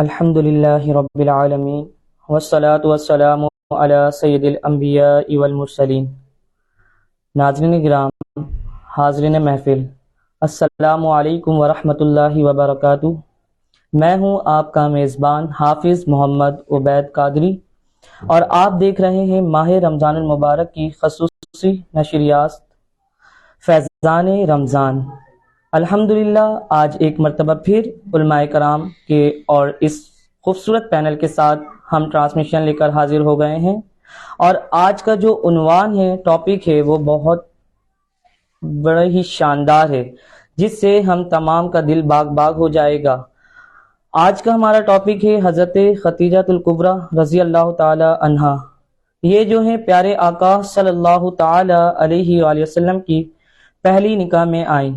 الحمد للہ رب العالمین والصلاة والسلام علی سید الانبیاء والمرسلین۔ ناظرین کرام، حاضرین محفل، السلام علیکم ورحمۃ اللہ وبرکاتہ۔ میں ہوں آپ کا میزبان حافظ محمد عبید قادری، اور آپ دیکھ رہے ہیں ماہ رمضان المبارک کی خصوصی نشریات فیضان رمضان۔ الحمدللہ آج ایک مرتبہ پھر علماء کرام کے اور اس خوبصورت پینل کے ساتھ ہم ٹرانسمیشن لے کر حاضر ہو گئے ہیں، اور آج کا جو عنوان ہے، ٹاپک ہے، وہ بہت بڑا ہی شاندار ہے، جس سے ہم تمام کا دل باغ باغ ہو جائے گا۔ آج کا ہمارا ٹاپک ہے حضرت خدیجہ الکبریٰ رضی اللہ تعالی عنہا۔ یہ جو ہیں پیارے آقا صلی اللہ تعالی علیہ وآلہ وسلم کی پہلی نکاح میں آئیں۔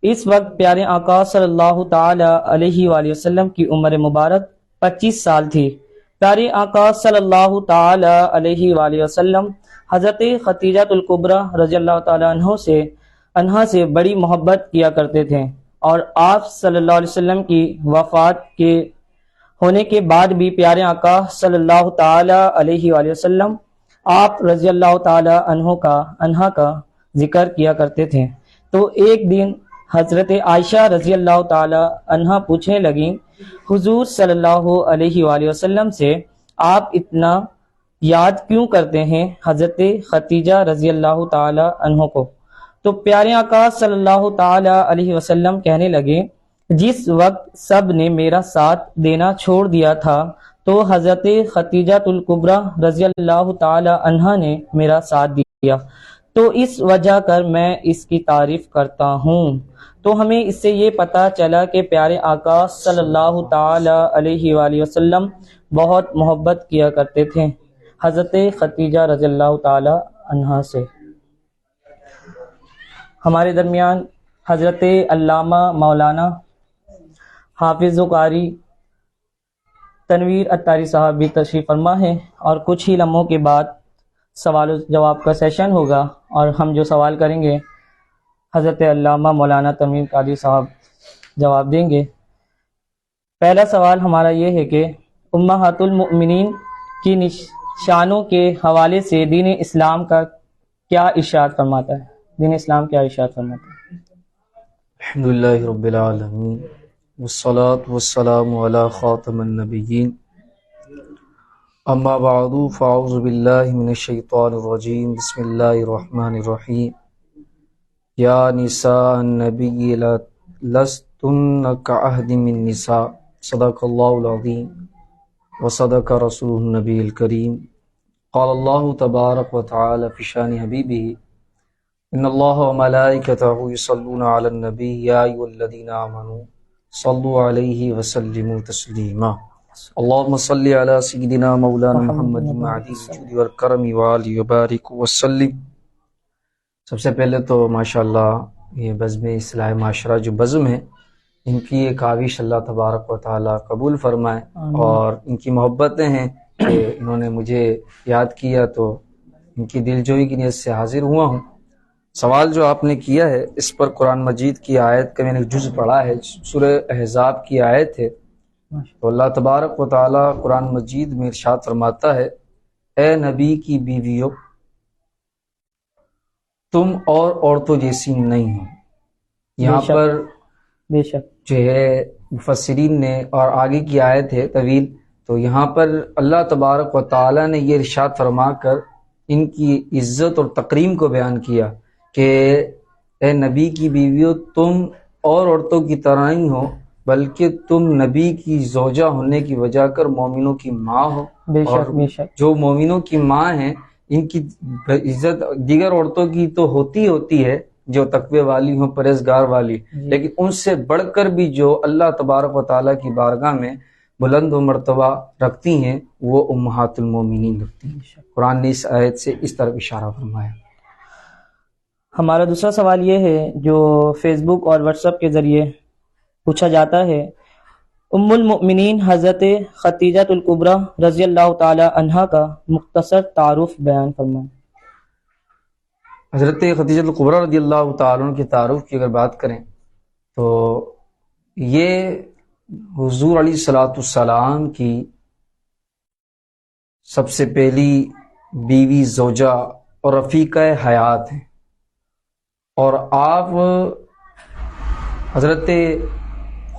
اس وقت پیارے آقا صلی اللہ تعالی علیہ وآلہ وسلم کی عمر مبارک 25 سال تھی۔ پیارے آقا صلی اللہ تعالی علیہ وآلہ وسلم حضرت خدیجہ الکبریٰ رضی اللہ تعالی عنہا سے بڑی محبت کیا کرتے تھے، اور آپ صلی اللہ علیہ وسلم کی وفات کے ہونے کے بعد بھی پیارے آقا صلی اللہ تعالی علیہ وآلہ وسلم آپ رضی اللہ تعالی عنہا کا ذکر کیا کرتے تھے۔ تو ایک دن حضرت عائشہ رضی اللہ تعالی عنہا پوچھنے لگیں حضور صلی اللہ علیہ وآلہ وسلم سے، آپ اتنا یاد کیوں کرتے ہیں حضرت خدیجہ رضی اللہ تعالی عنہ کو؟ تو پیارے آقا صلی اللہ تعالی علیہ وسلم کہنے لگے، جس وقت سب نے میرا ساتھ دینا چھوڑ دیا تھا تو حضرت خدیجہ الکبریٰ رضی اللہ تعالی عنہا نے میرا ساتھ دیا، تو اس وجہ کر میں اس کی تعریف کرتا ہوں۔ تو ہمیں اس سے یہ پتہ چلا کہ پیارے آقا صلی اللہ تعالی علیہ وآلہ وسلم بہت محبت کیا کرتے تھے حضرت خدیجہ رضی اللہ تعالی عنہا سے۔ ہمارے درمیان حضرت علامہ مولانا حافظ و قاری تنویر اتاری صاحب بھی تشریف فرما ہے، اور کچھ ہی لمحوں کے بعد سوال و جواب کا سیشن ہوگا، اور ہم جو سوال کریں گے حضرت علامہ مولانا تنویر قادری صاحب جواب دیں گے۔ پہلا سوال ہمارا یہ ہے کہ امہات المؤمنین کی نشانوں کے حوالے سے دین اسلام کا کیا ارشاد فرماتا ہے؟ دین اسلام کیا ارشاد فرماتا ہے؟ الحمدللہ رب العالمین والصلاة والسلام علی خاتم النبیین، اما بعد فاعوذ باللہ من الشیطان الرجیم، بسم اللہ الرحمن الرحیم۔ یا نساء النبی لستن کعہد من نساء، صدق اللہ العظیم وصدق رسول النبی الکریم۔ قال اللہ تبارک وتعالی فی شان حبیبہ، ان اللہ وملائکتہ یصلون علی النبی یا ایھا الذین آمنوا صلوا علیہ وسلموا تسلیما۔ اللہم صلی علی سیدنا مولانا محمد معدی الجود والکرم وآلہ وبارک وسلم۔ سب سے پہلے تو ماشاءاللہ یہ بزم اصلاح معاشرہ جو بزم ہے، ان کی ایک کاوش اللہ تبارک و تعالی قبول فرمائے، اور ان کی محبتیں ہیں کہ انہوں نے مجھے یاد کیا تو ان کی دل جوئی کی نیت سے حاضر ہوا ہوں۔ سوال جو آپ نے کیا ہے اس پر قرآن مجید کی آیت کا میں نے جز پڑھا ہے، سورہ احزاب کی آیت ہے، تو اللہ تبارک و تعالی قرآن مجید میں ارشاد فرماتا ہے، اے نبی کی بیویوں، تم اور عورتوں جیسی نہیں ہو۔ یہاں پر بے شک جو ہے مفسرین نے، اور آگے کی آیت ہے طویل، تو یہاں پر اللہ تبارک و تعالی نے یہ ارشاد فرما کر ان کی عزت اور تکریم کو بیان کیا کہ اے نبی کی بیویوں، تم اور عورتوں کی طرح نہیں ہو، بلکہ تم نبی کی زوجہ ہونے کی وجہ کر مومنوں کی ماں ہو، اور جو مومنوں کی ماں ہیں ان کی عزت دیگر عورتوں کی تو ہوتی ہے جو تقوی والی ہوں، پرہیزگار والی، لیکن ان سے بڑھ کر بھی جو اللہ تبارک و تعالیٰ کی بارگاہ میں بلند و مرتبہ رکھتی ہیں وہ امہات المومنین رکھتی ہیں۔ قرآن نے اس آیت سے اس طرف اشارہ فرمایا۔ ہمارا دوسرا سوال یہ ہے جو فیس بک اور واٹس ایپ کے ذریعے پوچھا جاتا ہے، ام المؤمنین حضرت خدیجہ الکبریٰ رضی اللہ تعالی عنہا کا مختصر تعارف بیان فرمائیں۔ حضرت خدیجہ الکبریٰ رضی اللہ تعالیٰ عنہ کے تعارف کی اگر بات کریں تو یہ حضور علیہ الصلوۃ والسلام کی سب سے پہلی بیوی زوجہ اور رفیقہ حیات ہیں، اور آپ حضرت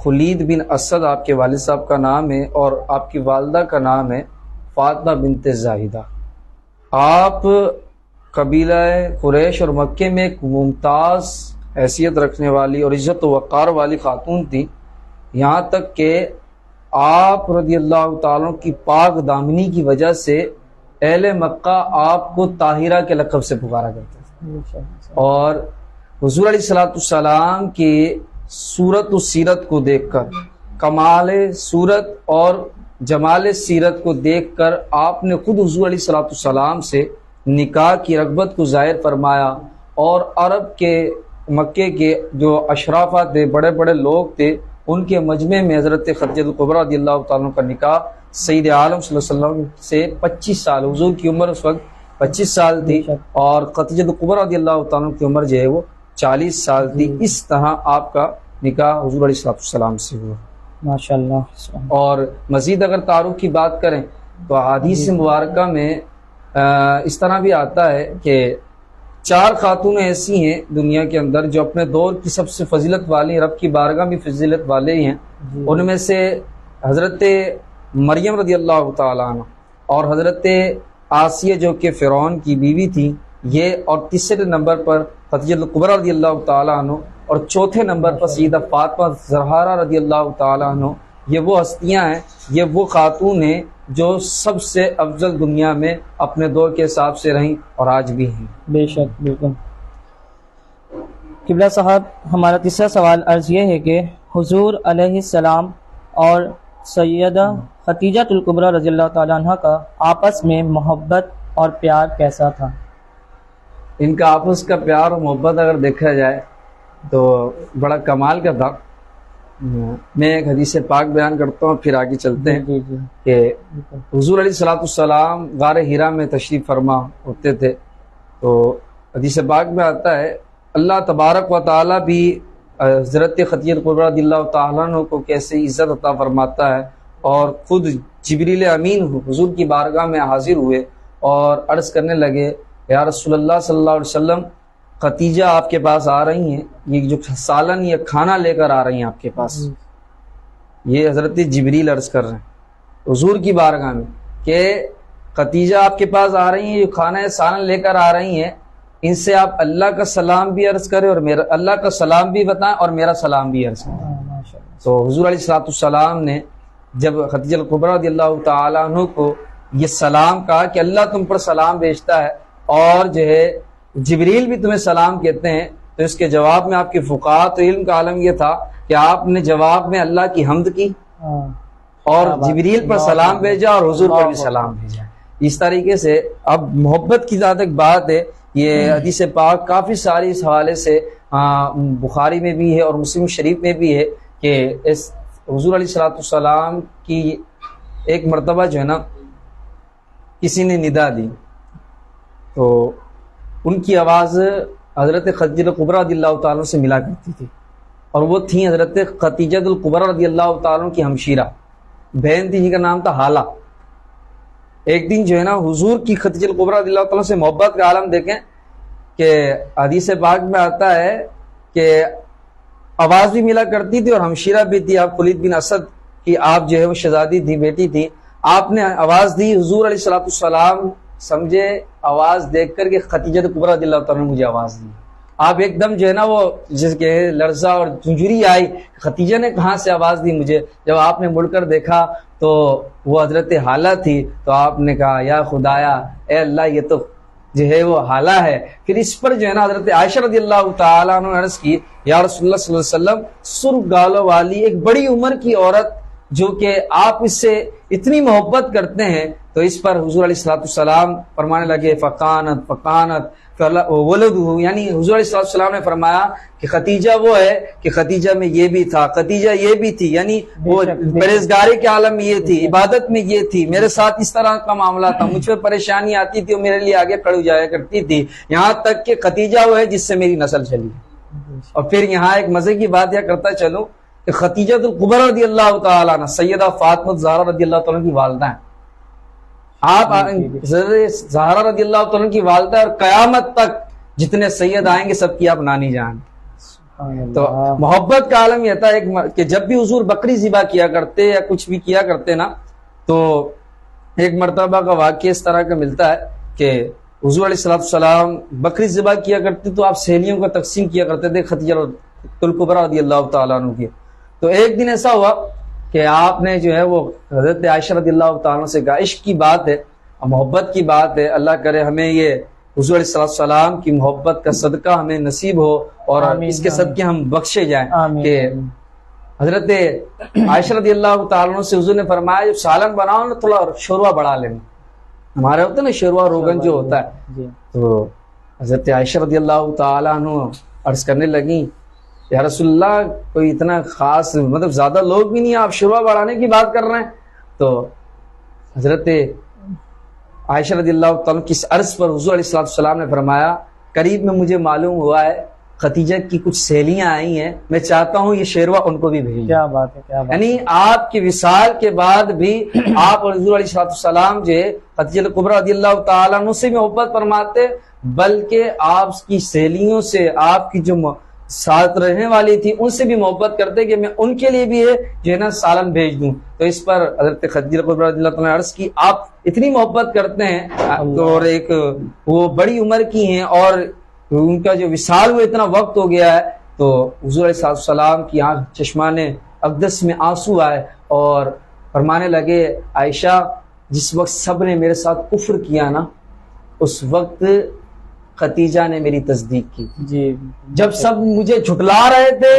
خلید بن اسد آپ کے والد صاحب کا نام ہے، اور آپ کی والدہ کا نام ہے فاطمہ بنت زاہدہ۔ آپ قبیلہ قریش اور مکے میں ایک ممتاز حیثیت رکھنے والی اور عزت و وقار والی خاتون تھی، یہاں تک کہ آپ رضی اللہ تعالیٰ کی پاک دامنی کی وجہ سے اہل مکہ آپ کو طاہرہ کے لقب سے پکارا کرتے تھے، اور حضور علیہ الصلوۃ والسلام کی صورت و سیرت کو دیکھ کر، کمال صورت اور جمال سیرت کو دیکھ کر آپ نے خود حضور علیہ الصلوۃ والسلام سے نکاح کی رغبت کو ظاہر فرمایا، اور عرب کے مکے کے جو اشرافہ تھے، بڑے بڑے لوگ تھے، ان کے مجمع میں حضرت خدیجہ کبریٰ رضی اللہ تعالیٰ کا نکاح سید عالم صلی اللہ علیہ وسلم سے 25 سال، حضور کی عمر اس وقت 25 سال تھی، اور خدیجہ کبریٰ رضی اللہ تعالیٰ کی عمر جو ہے وہ 40 سال تھی۔ اس طرح آپ کا نکاح حضور علیہ السلام سے ہوا، ماشاءاللہ۔ اور مزید اگر تعارف کی بات کریں تو حدیث مبارکہ میں اس طرح بھی آتا ہے کہ 4 خاتون ایسی ہیں دنیا کے اندر جو اپنے دور کی سب سے فضیلت والی، رب کی بارگاہ میں فضیلت والے ہی ہیں، ان میں سے حضرت مریم رضی اللہ تعالیٰ عنہ، اور حضرت آسیہ جو کہ فرعون کی بیوی تھی یہ، اور تیسرے نمبر پر خدیجہ کبریٰ رضی اللہ تعالیٰ عنہ، اور چوتھے نمبر پر سیدہ فاطمہ زہرا رضی اللہ تعالیٰ عنہ۔ یہ وہ ہستیاں ہیں، یہ وہ خاتون ہیں جو سب سے افضل دنیا میں اپنے دور کے حساب سے رہیں اور آج بھی ہیں۔ بے شک، بالکل۔ قبلہ صاحب، ہمارا تیسرا سوال عرض یہ ہے کہ حضور علیہ السلام اور سیدہ خدیجہ الکبریٰ رضی اللہ تعالیٰ عنہ کا آپس میں محبت اور پیار کیسا تھا؟ ان کا آپس کا پیار اور محبت اگر دیکھا جائے تو بڑا کمال کا تھا۔ میں ایک حدیث پاک بیان کرتا ہوں، پھر آگے چلتے ہیں کہ حضور علیہ الصلوۃ والسلام غار حرا میں تشریف فرما ہوتے تھے، تو حدیث پاک میں آتا ہے اللہ تبارک و تعالیٰ بھی حضرت خدیجہ کبریٰ رضی اللہ تعالیٰ عنہ کو کیسے عزت عطا فرماتا ہے، اور خود جبریل امین حضور کی بارگاہ میں حاضر ہوئے اور عرض کرنے لگے یا رسول اللہ صلی اللہ علیہ وسلم، خدیجہ آپ کے پاس آ رہی ہیں، یہ جو سالن یا کھانا لے کر آ رہی ہیں آپ کے پاس۔ یہ حضرت جبریل عرض کر رہے ہیں حضور کی بارگاہ میں کہ خدیجہ آپ کے پاس آ رہی ہیں، جو کھانا ہے سالن لے کر آ رہی ہیں، ان سے آپ اللہ کا سلام بھی عرض کریں، اور میرا اللہ کا سلام بھی بتائیں، اور میرا سلام بھی عرض کریں۔ تو حضور علیہ الصلوۃ والسلام نے جب خدیجہ کبریٰ رضی اللہ تعالیٰ عنہ کو یہ سلام کہا کہ اللہ تم پر سلام بھیجتا ہے، اور جو ہے جبریل بھی تمہیں سلام کہتے ہیں، تو اس کے جواب میں آپ کے فقہاء تو علم کا عالم یہ تھا کہ آپ نے جواب میں اللہ کی حمد کی اور جبریل پر سلام بھیجا اور حضور پر بھی سلام بھیجا۔ اس طریقے سے اب محبت کی ذات ایک بات ہے، یہ حدیث پاک کافی ساری اس حوالے سے بخاری میں بھی ہے اور مسلم شریف میں بھی ہے کہ اس حضور علیہ الصلوۃ والسلام کی ایک مرتبہ جو ہے نا کسی نے ندا دی، تو ان کی آواز حضرت خدیجہ کبریٰ رضی اللہ تعالیٰ سے ملا کرتی تھی، اور وہ تھیں حضرت خدیجہ کبریٰ رضی اللہ تعالیٰ کی ہمشیرہ بہن تھی، جن کا نام تھا حالہ۔ ایک دن جو ہے نا حضور کی خدیجہ کبریٰ رضی اللہ تعالیٰ سے محبت کا عالم دیکھیں کہ حدیث پاک میں آتا ہے کہ آواز بھی ملا کرتی تھی اور ہمشیرہ بھی تھی، آپ خلید بن اسد کی آپ جو ہے وہ شہزادی تھی، بیٹی تھی۔ آپ نے آواز دی، حضور علیہ الصلوۃ والسلام سمجھے آواز دیکھ کر کہ خدیجہ کبریٰ رضی اللہ تعالیٰ نے مجھے آواز دی۔ آپ ایک دم جو ہے نا وہ جس کے لرزہ اور جھنجھری آئی، خدیجہ نے کہاں سے آواز دی مجھے؟ جب آپ نے مڑ کر دیکھا تو وہ حضرت حالہ تھی، تو آپ نے کہا یا خدایا، اے اللہ یہ تو جو ہے وہ حالہ ہے۔ پھر اس پر جو ہے نا حضرت عائشہ رضی اللہ تعالیٰ عنہ نے عرض کی یا رسول اللہ صلی اللہ علیہ وسلم، سرخ گالوں والی ایک بڑی عمر کی عورت جو کہ آپ اس سے اتنی محبت کرتے ہیں، تو اس پر حضور علیہ الصلوۃ والسلام فرمانے لگے فقانت ولدہ، یعنی حضور علیہ الصلوۃ والسلام نے فرمایا کہ خدیجہ وہ ہے کہ خدیجہ میں یہ بھی تھا، خدیجہ یہ بھی تھی، یعنی وہ پرہیزگاری کے عالم میں یہ تھی، عبادت میں یہ تھی، میرے ساتھ اس طرح کا معاملہ تھا، مجھ پہ پریشانی آتی تھی وہ میرے لیے آگے کھڑی جایا کرتی تھی، یہاں تک کہ خدیجہ وہ ہے جس سے میری نسل چلی۔ اور پھر یہاں ایک مزے کی بات یہ کرتا چلوں کہ خدیجہ الکبریٰ رضی اللہ تعالیٰ عنہ سیدہ فاطمہ زہرا رضی اللہ تعالیٰ کی والدہ ہیں. آپ زہرا رضی اللہ تعالیٰ کی والدہ اور قیامت تک جتنے سید آئیں گے سب کی آپ نانی جان. تو محبت کا عالم یہ تھا کہ جب بھی حضور بکری ذبح کیا کرتے یا کچھ بھی کیا کرتے نا، تو ایک مرتبہ کا واقعہ اس طرح کا ملتا ہے کہ حضور علیہ السلام بکری ذبح کیا کرتے تو آپ سہیلیوں کو تقسیم کیا کرتے تھے خدیجہ الکبریٰ رضی اللہ تعالیٰ عنہ کی. تو ایک دن ایسا ہوا کہ آپ نے جو ہے وہ حضرت عائشہ رضی اللہ تعالیٰ عنہ سے کہا، عشق کی بات ہے، محبت کی بات ہے، اللہ کرے ہمیں یہ حضور علیہ السلام کی محبت کا صدقہ ہمیں نصیب ہو اور اس کے صدقے ہم بخشے جائیں. کہ حضرت عائشہ رضی اللہ تعالیٰ عنہ سے حضور نے فرمایا جب سالن بناؤ نا تھوڑا شوروا بڑھا لینا، ہمارے ہوتا ہے نا شوروا روغن جو ہوتا ہے. تو حضرت عائشہ رضی اللہ تعالیٰ عنہ عرض کرنے لگیں یا رسول اللہ کوئی اتنا خاص مطلب زیادہ لوگ بھی نہیں، آپ شوروا بڑھانے کی بات کر رہے ہیں. تو حضرت عائشہ رضی اللہ تعالیٰ کی اس عرض پر حضور علیہ السلام نے فرمایا قریب میں مجھے معلوم ہوا ہے خدیجہ کی کچھ سہیلیاں آئی ہیں، میں چاہتا ہوں یہ شیروا ان کو بھی بھیجیں. کیا بات ہے، کیا بات. یعنی آپ کے وصال کے بعد بھی آپ اور حضور علیہ السلام جو ہے خدیجہ الکبریٰ رضی اللہ تعالیٰ عنہ سے محبت فرماتے، بلکہ آپ کی سہیلیوں سے، آپ کی جو ساتھ رہنے والی تھی ان سے بھی محبت کرتے کہ میں ان کے لیے بھی ہے جو ہے نا سالن بھیج دوں. تو اس پر حضرت خدیجہ الکبریٰ رضی اللہ تعالیٰ نے عرض کی آپ اتنی محبت کرتے ہیں اور ایک وہ بڑی عمر کی ہیں اور ان کا جو وصال ہوئے اتنا وقت ہو گیا ہے. تو حضور علیہ السلام کی آنکھ چشمان اقدس میں آنسو آئے اور فرمانے لگے عائشہ جس وقت سب نے میرے ساتھ کفر کیا نا اس وقت خدیجہ نے میری تصدیق کی. جی جب سب مجھے جھٹلا رہے تھے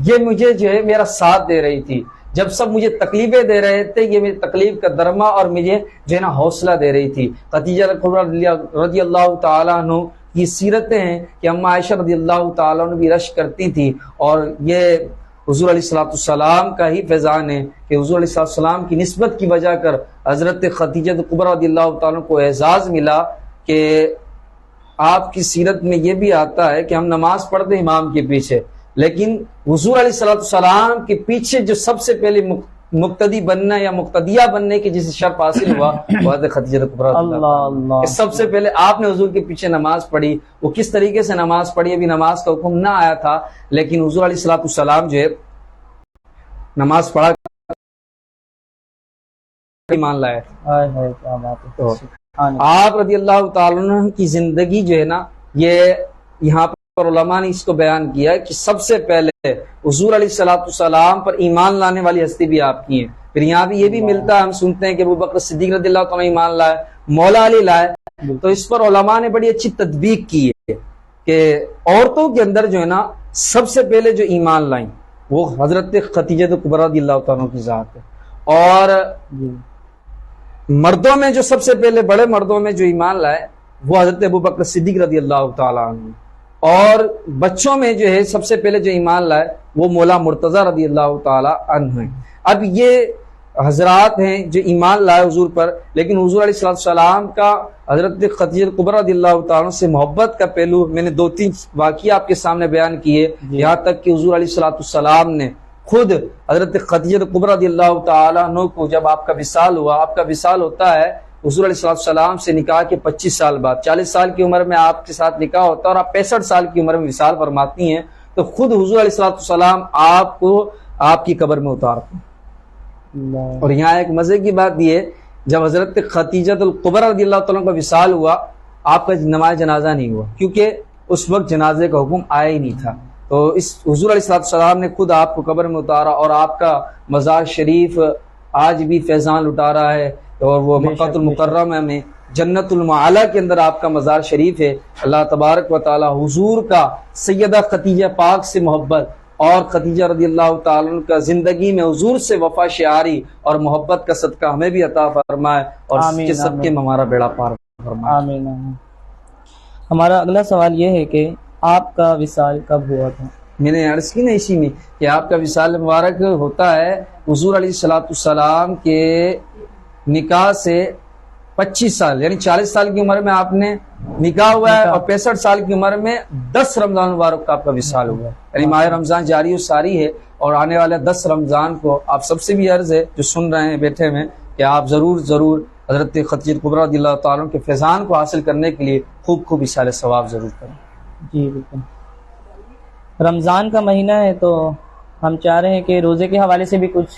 یہ مجھے جو ہے میرا ساتھ دے رہی تھی، جب سب مجھے تکلیفیں دے رہے تھے یہ میری تکلیف کا درما اور مجھے جو ہے نا حوصلہ دے رہی تھی. خدیجہ رضی اللہ تعالیٰ عنہ کی سیرتیں ہیں کہ اماں عائشہ رضی اللہ تعالیٰ عنہ بھی رشک کرتی تھی اور یہ حضور علیہ السلام کا ہی فیضان ہے کہ حضور علیہ السلام کی نسبت کی وجہ کر حضرت خدیجہ الکبریٰ رضی اللہ تعالیٰ عنہ کو اعزاز ملا. کہ آپ کی سیرت میں یہ بھی آتا ہے کہ ہم نماز پڑھتے امام کے پیچھے، لیکن حضور علیہ السلام کے پیچھے جو سب سے پہلے مقتدی بننا یا مقتدیہ بننے کی جسے شرف حاصل ہوا وہ حضرت خدیجہ الکبریٰ رضی اللہ تعالیٰ عنہ. سب سے پہلے آپ نے حضور کے پیچھے نماز پڑھی. وہ کس طریقے سے نماز پڑھی ابھی نماز کا حکم نہ آیا تھا، لیکن حضور علیہ السلام جو ہے نماز پڑھا ایمان لائے. آپ رضی اللہ تعالیٰ عنہ کی زندگی جو ہے نا یہ یہاں پر علماء نے اس کو بیان کیا کہ سب سے پہلے حضور علیہ السلام پر ایمان لانے والی ہستی بھی آپ کی ہیں. پھر یہاں بھی یہ بھی ملتا ہے، ہم سنتے ہیں کہ ابو بکر صدیق رضی اللہ تعالیٰ ایمان لائے، مولا علی لائے. تو اس پر علماء نے بڑی اچھی تطبیق کی ہے کہ عورتوں کے اندر جو ہے نا سب سے پہلے جو ایمان لائیں وہ حضرت خدیجہ الکبریٰ رضی اللہ تعالیٰ کی ذات ہے، اور مردوں میں جو سب سے پہلے بڑے مردوں میں جو ایمان لائے وہ حضرت ابو بکر صدیق رضی اللہ تعالیٰ عنہ، اور بچوں میں جو ہے سب سے پہلے جو ایمان لائے وہ مولا مرتضی رضی اللہ تعالیٰ عنہ ہیں. اب یہ حضرات ہیں جو ایمان لائے حضور پر، لیکن حضور علیہ السلام کا حضرت خدیجہ الکبریٰ رضی اللہ تعالیٰ سے محبت کا پہلو میں نے 2-3 واقعہ آپ کے سامنے بیان کیے. یہاں تک کہ حضور علیہ السلام نے خود حضرت خدیجہ الکبریٰ رضی اللہ تعالیٰ عنہ کو جب آپ کا وصال ہوا، آپ کا وصال ہوتا ہے حضور علیہ السلام سے نکاح کے 25 سال بعد، 40 سال کی عمر میں آپ کے ساتھ نکاح ہوتا ہے اور آپ 65 سال کی عمر میں وصال فرماتی ہیں، تو خود حضور علیہ السلام آپ کو آپ کی قبر میں اتارتے ہیں. اور یہاں ایک مزے کی بات یہ ہے جب حضرت خدیجہ الکبریٰ رضی اللہ تعالیٰ کا وصال ہوا آپ کا نماز جنازہ نہیں ہوا، کیونکہ اس وقت جنازے کا حکم آیا ہی نہیں تھا. تو اس حضور علیہ السلام نے خود آپ کو قبر میں اتارا اور آپ کا مزار شریف آج بھی فیضان لٹا رہا ہے، اور وہ مکہ المکرمہ میں جنت المعالی کے اندر آپ کا مزار شریف ہے. اللہ تبارک و تعالی حضور کا سیدہ خدیجہ پاک سے محبت اور خدیجہ رضی اللہ تعالیٰ عنہ کا زندگی میں حضور سے وفا شعاری اور محبت کا صدقہ ہمیں بھی عطا فرمائے اور اس کے صدقے میں ہمارا بیڑا پار فرمائے. آمین. ہمارا اگلا سوال یہ ہے کہ آپ کا وصال کب ہوا تھا؟ میں نے عرض کی نا اسی میں کہ آپ کا وصال مبارک ہوتا ہے حضور علیہ السلام کے نکاح سے 25 سال یعنی 40 سال کی عمر میں آپ نے نکاح ہوا ہے، اور 65 سال کی عمر میں 10 رمضان مبارک کا آپ کا وصال ہوا ہے. یعنی ماہ رمضان جاری و ساری ہے اور آنے والے 10 رمضان کو آپ سب سے بھی عرض ہے جو سن رہے ہیں بیٹھے میں کہ آپ ضرور حضرت خدیجہ کبریٰ رضی اللہ تعالیٰ عنہ کے فیضان کو حاصل کرنے کے لیے خوب اشارے ثواب ضرور کریں۔ جی بالکل، رمضان کا مہینہ ہے تو ہم چاہ رہے ہیں کہ روزے کے حوالے سے بھی کچھ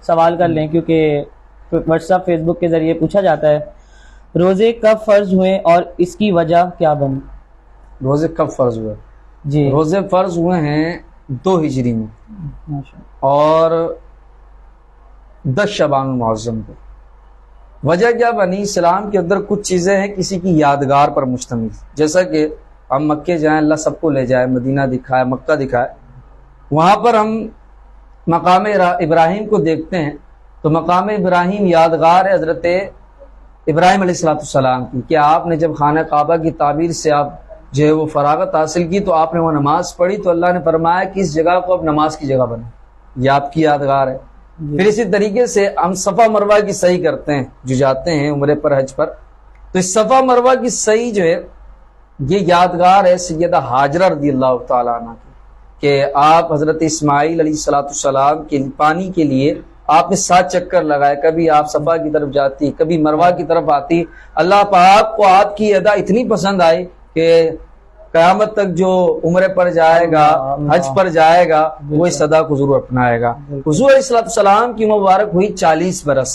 سوال کر لیں، کیونکہ واٹس ایپ فیس بک کے ذریعے پوچھا جاتا ہے روزے کب فرض ہوئے اور اس کی وجہ کیا بنی؟ روزے کب فرض ہوئے؟ جی روزے فرض ہوئے ہیں 2 ہجری میں ماشاءاللہ۔ اور 10 شعبان المعظم کو۔ وجہ کیا بنی؟ اسلام کے اندر کچھ چیزیں ہیں کسی کی یادگار پر مشتمل، جیسا کہ ہم مکے جائیں، اللہ سب کو لے جائے، مدینہ دکھائے، مکہ دکھائے، وہاں پر ہم مقام ابراہیم کو دیکھتے ہیں تو مقام ابراہیم یادگار ہے حضرت ابراہیم علیہ السلام کی، کہ آپ نے جب خانہ کعبہ کی تعمیر سے آپ جو ہے وہ فراغت حاصل کی تو آپ نے وہ نماز پڑھی تو اللہ نے فرمایا کہ اس جگہ کو اب نماز کی جگہ بنا، یہ آپ کی یادگار ہے۔ پھر اسی طریقے سے ہم صفا مروہ کی صحیح کرتے ہیں، جو جاتے ہیں عمرے پر، حج پر، تو اس صفا مروہ کی صحیح جو ہے یہ یادگار ہے سیدہ ہاجرہ رضی اللہ تعالیٰ عنہ کی، کہ آپ حضرت اسماعیل علیہ السلام کے پانی کے لیے آپ نے 7 چکر لگائے، کبھی آپ صفا کی طرف جاتی، کبھی مروہ کی طرف آتی، اللہ پاک کو آپ کی ادا اتنی پسند آئی کہ قیامت تک جو عمرے پر جائے گا، حج پر جائے گا، وہ اس ادا کو ضرور اپنائے گا۔ حضور علیہ السلام کی مبارک ہوئی 40 برس،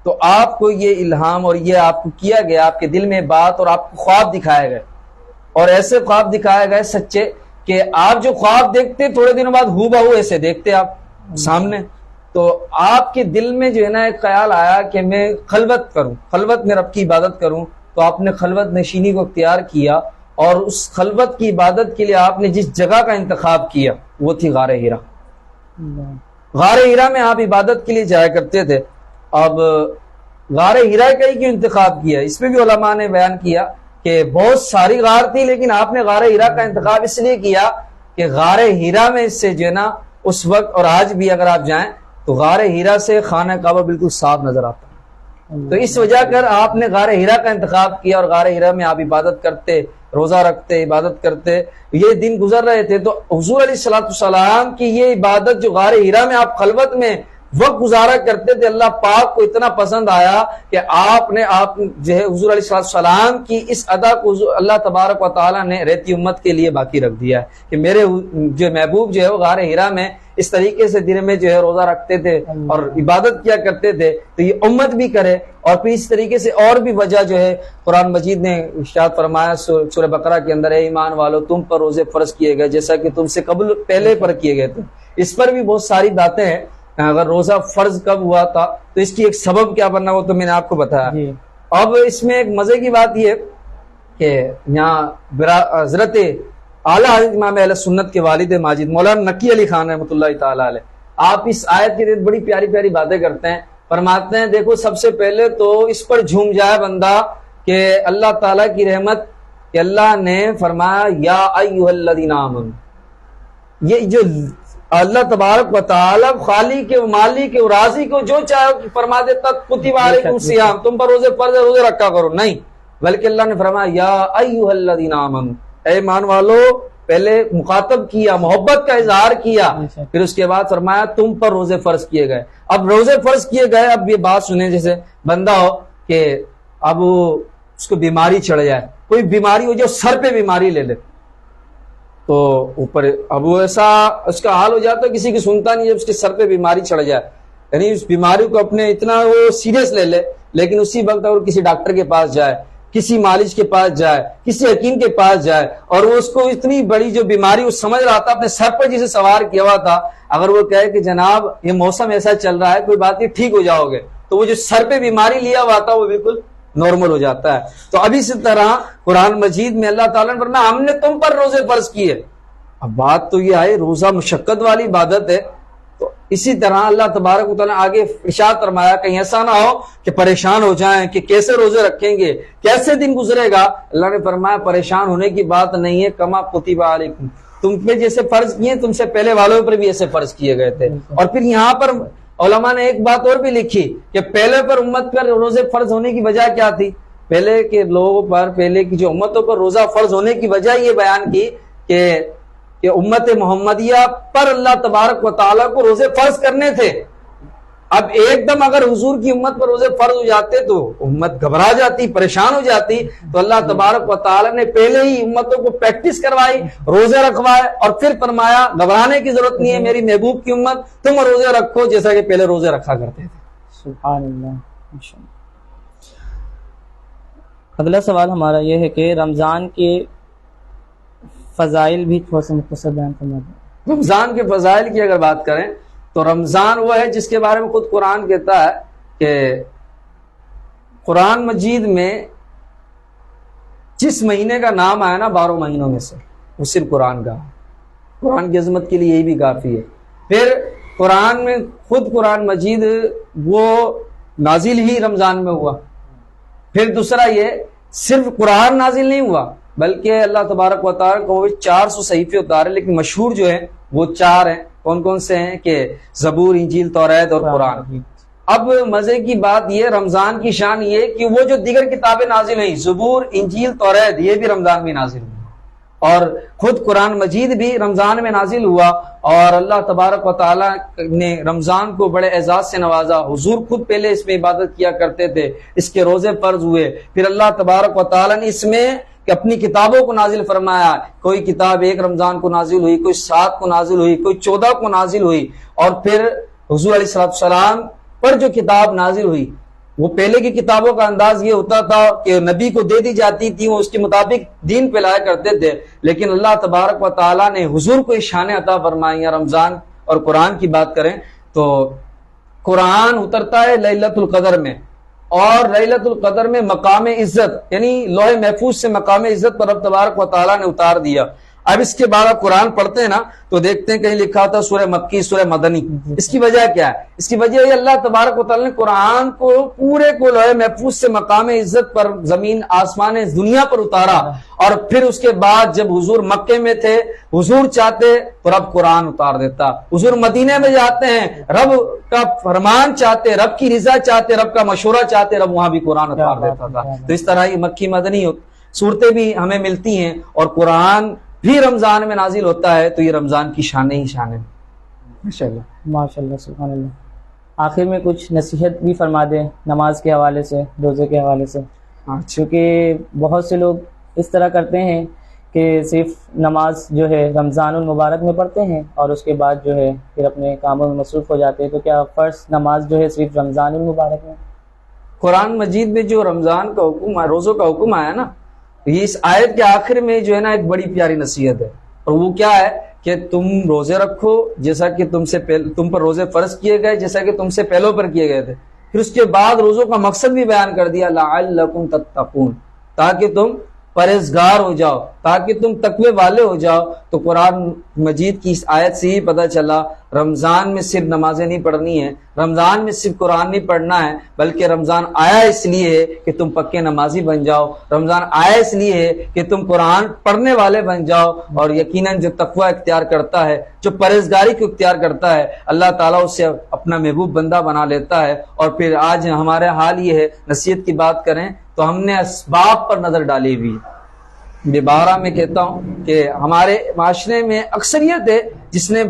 تو آپ کو یہ الہام اور یہ آپ کو کیا گیا، آپ کے دل میں بات اور آپ کو خواب دکھائے گئے، اور ایسے خواب دکھائے گئے سچے کہ آپ جو خواب دیکھتے تھوڑے دنوں بعد ہو بہو ایسے دیکھتے آپ سامنے، تو آپ کے دل میں جو ہے نا ایک خیال آیا کہ میں خلوت کروں، خلوت میں رب کی عبادت کروں، تو آپ نے خلوت نشینی کو اختیار کیا، اور اس خلوت کی عبادت کے لیے آپ نے جس جگہ کا انتخاب کیا وہ تھی غار ہیرا۔ غار ہیرا میں آپ عبادت کے لیے جایا کرتے تھے۔ اب غار ہیرا کا ہی کیوں انتخاب کیا؟ اس میں بھی علماء نے بیان کیا کہ بہت ساری غار تھی، لیکن آپ نے غار ہیرا کا انتخاب اس لیے کیا کہ غار ہیرا میں اس سے جو ہے نا اس وقت اور آج بھی اگر آپ جائیں تو غار ہیرا سے خانہ کعبہ بالکل صاف نظر آتا ہے، تو اس وجہ کر آپ نے غار ہیرا کا انتخاب کیا، اور غار ہیرا میں آپ عبادت کرتے، روزہ رکھتے، عبادت کرتے۔ یہ دن گزر رہے تھے تو حضور علیہ السلام کی یہ عبادت جو غار ہیرا میں آپ خلوت میں وقت گزارا کرتے تھے، اللہ پاک کو اتنا پسند آیا کہ آپ جو ہے حضور علیہ السلام کی اس ادا کو اللہ تبارک و تعالیٰ نے رہتی امت کے لیے باقی رکھ دیا ہے کہ میرے جو محبوب جو ہے وہ غار ہیرا میں اس طریقے سے دن میں جو ہے روزہ رکھتے تھے اور عبادت کیا کرتے تھے، تو یہ امت بھی کرے۔ اور پھر اس طریقے سے اور بھی وجہ جو ہے قرآن مجید نے ارشاد فرمایا سورہ بقرہ کے اندر، اے ایمان والو تم پر روزے فرض کیے گئے جیسا کہ تم سے قبل پہلے پر کیے گئے تھے۔ اس پر بھی بہت ساری باتیں ہیں، اگر روزہ فرض کب ہوا تھا تو اس کی ایک سبب کیا بننا وہ تو میں نے آپ کو بتایا۔ اب اس میں ایک مزے کی بات یہ کہ یہاں حضرت اعلیٰ حضرت امام اہل سنت کے والد ماجد مولانا نقی علی خان رحمۃ اللہ تعالیٰ علیہ، آپ اس آیت کے بڑی پیاری پیاری باتیں کرتے ہیں، فرماتے ہیں دیکھو سب سے پہلے تو اس پر جھوم جائے بندہ کہ اللہ تعالیٰ کی رحمت کہ اللہ نے فرمایا یا ایھا الذین آمنوا، یہ جو اللہ تبارک و تعالی خالی کے مالی کے راضی کو جو چاہے فرما دیتا کتب علیکم الصیام، تم پر روزے فرض ہے روزے رکھا کرو، نہیں، بلکہ اللہ نے فرمایا یا ایھا الذین آمنوا، اے ایمان والو، پہلے مخاطب کیا، محبت کا اظہار کیا، پھر اس کے بعد فرمایا تم پر روزے فرض کیے گئے۔ اب روزے فرض کیے گئے، اب یہ بات سنیں، جیسے بندہ ہو کہ اب اس کو بیماری چڑھ جائے، کوئی بیماری ہو جو سر پہ بیماری لے لے تو اوپر اب وہ ایسا اس کا حال ہو جاتا ہے کسی کی سنتا نہیں، جب اس کے سر پہ بیماری چڑھ جائے، یعنی اس بیماری کو اپنے اتنا وہ سیریس لے لے، لیکن اسی وقت اگر کسی ڈاکٹر کے پاس جائے، کسی مالج کے پاس جائے، کسی حکیم کے پاس جائے، اور وہ اس کو اتنی بڑی جو بیماری وہ سمجھ رہا تھا اپنے سر پر جسے سوار کیا ہوا تھا، اگر وہ کہے کہ جناب یہ موسم ایسا چل رہا ہے کوئی بات نہیں ٹھیک ہو جاؤ گے، تو وہ جو سر پہ بیماری لیا ہوا تھا وہ بالکل نارمل ہو جاتا ہے۔ تو اب اسی طرح قرآن مجید میں اللہ تعالیٰ نے فرمایا ہم نے تم پر روزے فرض کیے۔ اب بات تو یہ ہے روزہ مشقت والی عبادت ہے، تو اسی طرح اللہ تبارک و تعالیٰ آگے ارشاد فرمایا کہیں ایسا نہ ہو کہ پریشان ہو جائیں کہ کیسے روزے رکھیں گے، کیسے دن گزرے گا۔ اللہ نے فرمایا پریشان ہونے کی بات نہیں ہے، کما کتب علیکم، تم پہ جیسے فرض کیے تم سے پہلے والوں پر بھی ایسے فرض کیے گئے تھے۔ اور پھر یہاں پر علماء نے ایک بات اور بھی لکھی کہ پہلے پر امت پر روزے فرض ہونے کی وجہ کیا تھی، پہلے کے لوگوں پر، پہلے کی جو امتوں پر روزہ فرض ہونے کی وجہ یہ بیان کی کہ کہ امت محمدیہ پر اللہ تبارک و تعالیٰ کو روزے فرض کرنے تھے. اب ایک دم اگر حضور کی امت پر روزے فرض ہو جاتے تو امت گھبرا جاتی، پریشان ہو جاتی. تو اللہ تبارک و تعالیٰ نے پہلے ہی امتوں کو پریکٹس کروائی، روزے رکھوائے، اور پھر فرمایا گھبرانے کی ضرورت نہیں ہے میری محبوب کی امت، تم روزے رکھو جیسا کہ پہلے روزے رکھا کرتے تھے. سبحان اللہ. اگلا سوال ہمارا یہ ہے کہ رمضان کے فضائل بھی تھوڑا سا مختصر بیان فرما دیں. رمضان کے فضائل کی اگر بات کریں تو رمضان وہ ہے جس کے بارے میں خود قرآن کہتا ہے کہ قرآن مجید میں جس مہینے کا نام آیا نا 12 مہینوں میں سے، وہ صرف قرآن کا ہے. قرآن کی عظمت کے لیے یہی بھی کافی ہے. پھر قرآن میں خود قرآن مجید وہ نازل ہی رمضان میں ہوا. پھر دوسرا یہ صرف قرآن نازل نہیں ہوا بلکہ اللہ تبارک و تعالیٰ کو 400 صحیفے اتارے، لیکن مشہور جو ہیں وہ 4 ہیں. کون کون سے ہیں کہ زبور، انجیل، توریت اور قرآن. اب مزے کی بات یہ، رمضان کی شان یہ کہ وہ جو دیگر کتابیں نازل ہیں، زبور، انجیل، توریت، یہ بھی رمضان میں نازل ہوئی، اور خود قرآن مجید بھی رمضان میں نازل ہوا. اور اللہ تبارک و تعالیٰ نے رمضان کو بڑے اعزاز سے نوازا. حضور خود پہلے اس میں عبادت کیا کرتے تھے، اس کے روزے فرض ہوئے. پھر اللہ تبارک و تعالیٰ نے اس میں کہ اپنی کتابوں کو نازل فرمایا. کوئی کتاب 1 رمضان کو نازل ہوئی، کوئی 7 کو نازل ہوئی، کوئی 14 کو نازل ہوئی. اور پھر حضور علیہ السلام پر جو کتاب نازل ہوئی، وہ پہلے کی کتابوں کا انداز یہ ہوتا تھا کہ نبی کو دے دی جاتی تھی، وہ اس کے مطابق دین پہ لایا کرتے تھے. لیکن اللہ تبارک و تعالیٰ نے حضور کو شان عطا فرمائی. رمضان اور قرآن کی بات کریں تو قرآن اترتا ہے لیلۃ القدر میں، اور لیلۃ القدر میں مقام عزت یعنی لوح محفوظ سے مقام عزت پر رب تبارک و تعالیٰ نے اتار دیا. اب اس کے بعد قرآن پڑھتے ہیں نا تو دیکھتے ہیں کہیں لکھا تھا سورہ مکی، سورہ مدنی. اس کی وجہ کیا ہے؟ اس کی وجہ یہ اللہ تبارک و تعالیٰ نے قرآن کو پورے کو لوح محفوظ سے مقام عزت پر زمین آسمان دنیا پر اتارا. اور پھر اس کے بعد جب حضور مکے میں تھے، حضور چاہتے تو رب قرآن اتار دیتا. حضور مدینے میں جاتے ہیں، رب کا فرمان چاہتے، رب کی رضا چاہتے، رب کا مشورہ چاہتے، رب وہاں بھی قرآن اتار دیتا تھا. تو اس طرح یہ مکی مدنی صورتیں بھی ہمیں ملتی ہیں، اور قرآن بھی رمضان میں نازل ہوتا ہے. تو یہ رمضان کی شان ہی شان ہے. ماشاءاللہ سبحان اللہ. آخر میں کچھ نصیحت بھی فرما دیں نماز کے حوالے سے، روزے کے حوالے سے. کیونکہ بہت سے لوگ اس طرح کرتے ہیں کہ صرف نماز جو ہے رمضان المبارک میں پڑھتے ہیں اور اس کے بعد جو ہے پھر اپنے کاموں میں مصروف ہو جاتے ہیں. تو کیا فرض نماز جو ہے صرف رمضان المبارک میں؟ قرآن مجید میں جو رمضان کا حکم، روزوں کا حکم آیا نا، یہ اس آیت کے آخر میں جو ہے نا ایک بڑی پیاری نصیحت ہے. اور وہ کیا ہے کہ تم روزے رکھو جیسا کہ تم پر روزے فرض کیے گئے جیسا کہ تم سے پہلوں پر کیے گئے تھے. پھر اس کے بعد روزوں کا مقصد بھی بیان کر دیا، لعلکم تتقون، تاکہ تم پرہیزگار ہو جاؤ، تاکہ تم تقوی والے ہو جاؤ. تو قرآن مجید کی اس آیت سے ہی پتہ چلا رمضان میں صرف نمازیں نہیں پڑھنی ہے، رمضان میں صرف قرآن نہیں پڑھنا ہے، بلکہ رمضان آیا اس لیے ہے کہ تم پکے نمازی بن جاؤ. رمضان آیا اس لیے ہے کہ تم قرآن پڑھنے والے بن جاؤ. اور یقیناً جو تقوی اختیار کرتا ہے، جو پرہیزگاری کو اختیار کرتا ہے، اللہ تعالیٰ اسے اپنا محبوب بندہ بنا لیتا ہے. اور پھر آج ہمارے حال یہ ہے، نصیحت کی بات کریں تو ہم نے اسباب پر نظر ڈالی ہوئی. بارہ میں کہتا ہوں کہ ہمارے معاشرے میں اکثریت ہے جس نے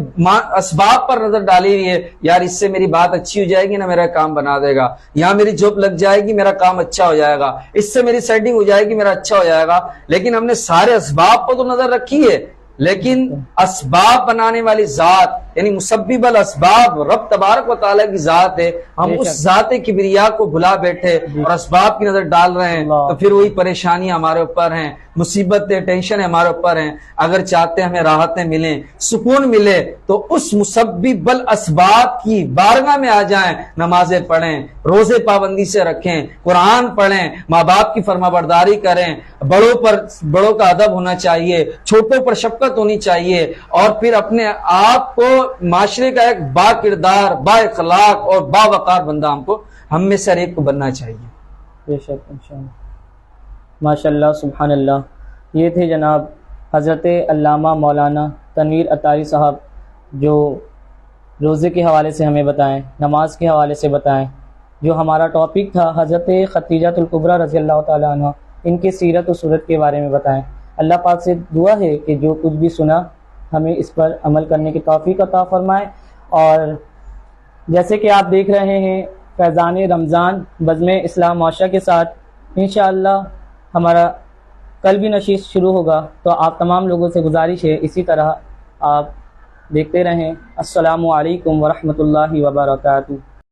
اسباب پر نظر ڈالی ہوئی ہے. یار اس سے میری بات اچھی ہو جائے گی نا، میرا کام بنا دے گا، یہاں میری جاب لگ جائے گی، میرا کام اچھا ہو جائے گا، اس سے میری سیٹنگ ہو جائے گی، میرا اچھا ہو جائے گا. لیکن ہم نے سارے اسباب پر تو نظر رکھی ہے، لیکن اسباب بنانے والی ذات یعنی مسبب الاسباب رب تبارک و تعالیٰ کی ذات ہے. ہم اس ذات کبریا کو بھلا بیٹھے اور اسباب کی نظر ڈال رہے ہیں. تو پھر وہی پریشانیاں ہمارے اوپر ہیں، مصیبتیں، ٹینشن ہمارے اوپر ہیں. اگر چاہتے ہمیں راحتیں ملیں، سکون ملے، تو اس مسبب الاسباب کی بارگاہ میں آ جائیں، نمازیں پڑھیں، روزے پابندی سے رکھیں، قرآن پڑھیں، ماں باپ کی فرما برداری کریں، بڑوں کا ادب ہونا چاہیے، چھوٹوں پر شفقت ہونی چاہیے. اور پھر اپنے آپ کو معاشرے کا ایک با کردار، با اخلاق اور با وقار بندہ ہم میں سے ہر ایک کو بننا چاہیے. بے شک انشاءاللہ. ماشاءاللہ سبحان اللہ. یہ تھے جناب حضرت علامہ مولانا تنویر اطاری صاحب، جو روزے کے حوالے سے ہمیں بتائیں، نماز کے حوالے سے بتائیں. جو ہمارا ٹاپک تھا حضرت خدیجہ الکبریٰ رضی اللہ تعالیٰ عنہ، ان کے سیرت و صورت کے بارے میں بتائیں. اللہ پاک سے دعا ہے کہ جو کچھ بھی سنا ہمیں اس پر عمل کرنے کی توفیق عطا فرمائے۔ اور جیسے کہ آپ دیکھ رہے ہیں فیضان رمضان بزم اصلاح معاشرہ کے ساتھ انشاءاللہ ہمارا کل بھی نشست شروع ہوگا، تو آپ تمام لوگوں سے گزارش ہے اسی طرح آپ دیکھتے رہیں۔ السلام علیکم ورحمۃ اللہ وبرکاتہ۔